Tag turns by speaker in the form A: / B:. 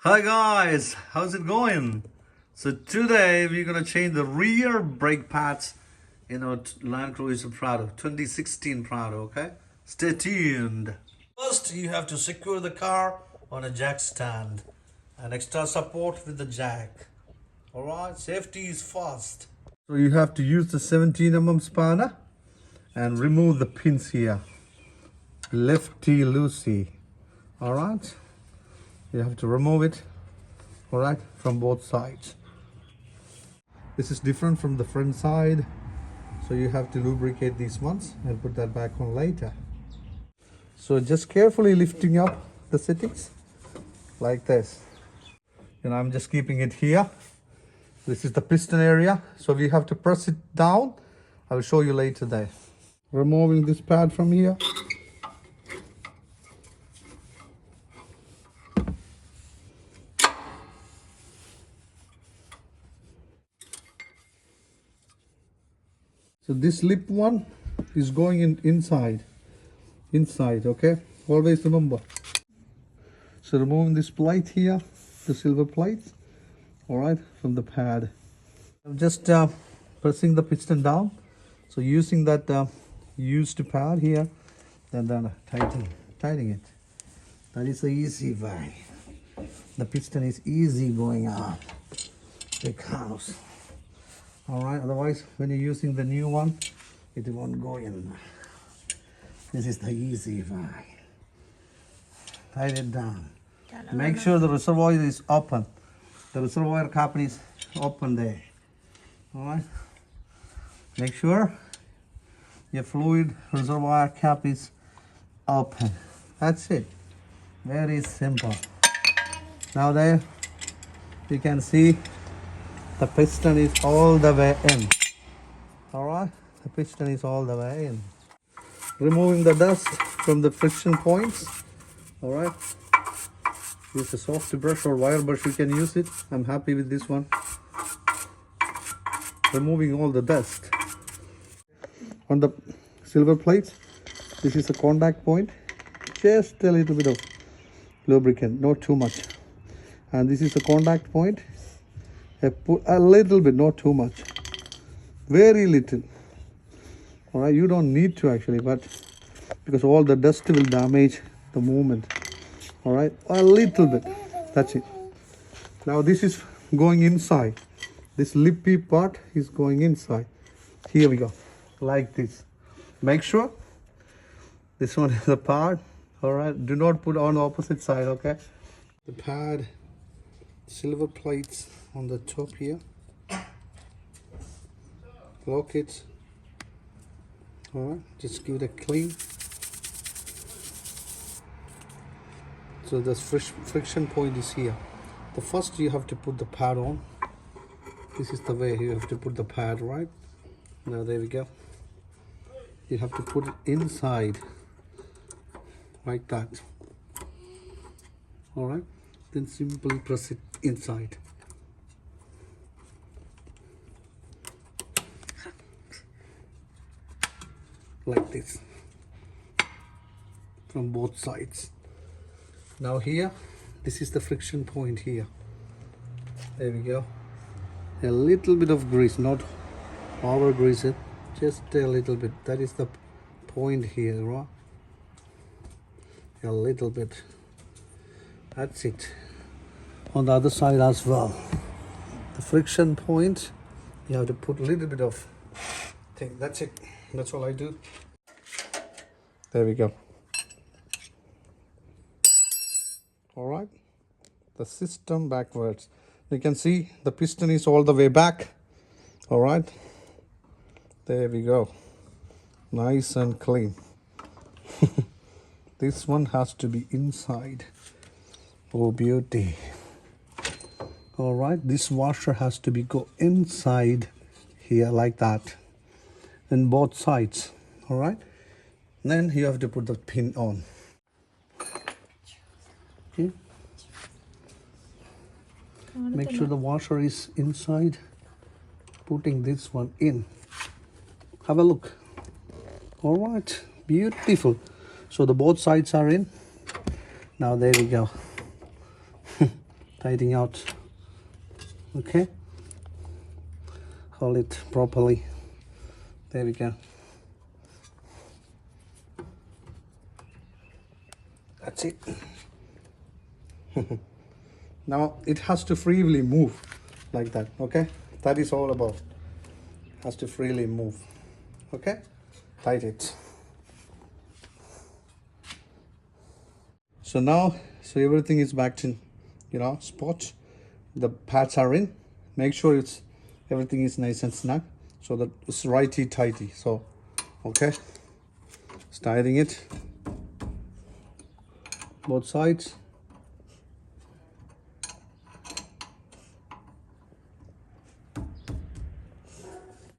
A: Hi guys, how's it going? So today we're gonna change the rear brake pads in our Landcruiser Prado, 2016 Prado, okay? Stay tuned. First, you have to secure the car on a jack stand and extra support with the jack. Alright, safety is first. So you have to use the 17mm spanner and remove the pins here. Lefty loosey. Alright? You have to remove it, all right, from both sides. This is different from the front side, so you have to lubricate these ones and put that back on later. So just carefully lifting up the settings like this. And I'm just keeping it here. This is the piston area, so we have to press it down. I will show you later there. Removing this pad from here. So this lip one is going inside, okay? Always remember. So removing this plate here, the silver plate, all right, from the pad. I'm just pressing the piston down. So using that used pad here, and then tightening it. That is the easy way. The piston is easy going up because. All right, otherwise when you're using the new one, it won't go in. This is the easy way. Tighten it down. Make sure the reservoir is open. The reservoir cap is open there. All right. Make sure your fluid reservoir cap is open. That's it. Very simple. Now there you can see the piston is all the way in. Alright, the piston is all the way in. Removing the dust from the friction points. Alright, use a soft brush or wire brush, you can use it. I'm happy with this one. Removing all the dust. On the silver plates, this is a contact point. Just a little bit of lubricant, not too much. And this is a contact point. I put a little bit, not too much, very little. All right, you don't need to actually, but because all the dust will damage the movement. All right, a little bit, that's it. Now this is going inside. This lippy part is going inside. Here we go, like this. Make sure this one is the part. All right, do not put on the opposite side, okay? The pad, silver plates on the top here. Lock it. Alright, just give it a clean. So the friction point is here. The first you have to put the pad on. This is the way you have to put the pad, right? Now there we go. You have to put it inside like that. Alright, then simply press it inside. Like this from both sides. Now here, this is the friction point here. There we go. A little bit of grease, not over grease it, just a little bit. That is the point here, right? A little bit. That's it. On the other side as well. The friction point, you have to put a little bit of thing. That's it. That's all I do. There we go. All right. The system backwards. You can see the piston is all the way back. All right. There we go. Nice and clean. This one has to be inside. Oh, beauty. All right. This washer has to be go inside here like that. In both sides, all right. Then you have to put the pin on. Okay. Make sure the washer is inside. Putting this one in. Have a look. All right, beautiful. So the both sides are in. Now there we go. tightening out. Okay, hold it properly. There we go. That's it. Now it has to freely move like that. Okay, that is all about. Has to freely move. Okay, tight it. So now, so everything is back in, spot. The pads are in. Make sure everything is nice and snug, so that it's righty tighty. So, okay, just tightening it both sides.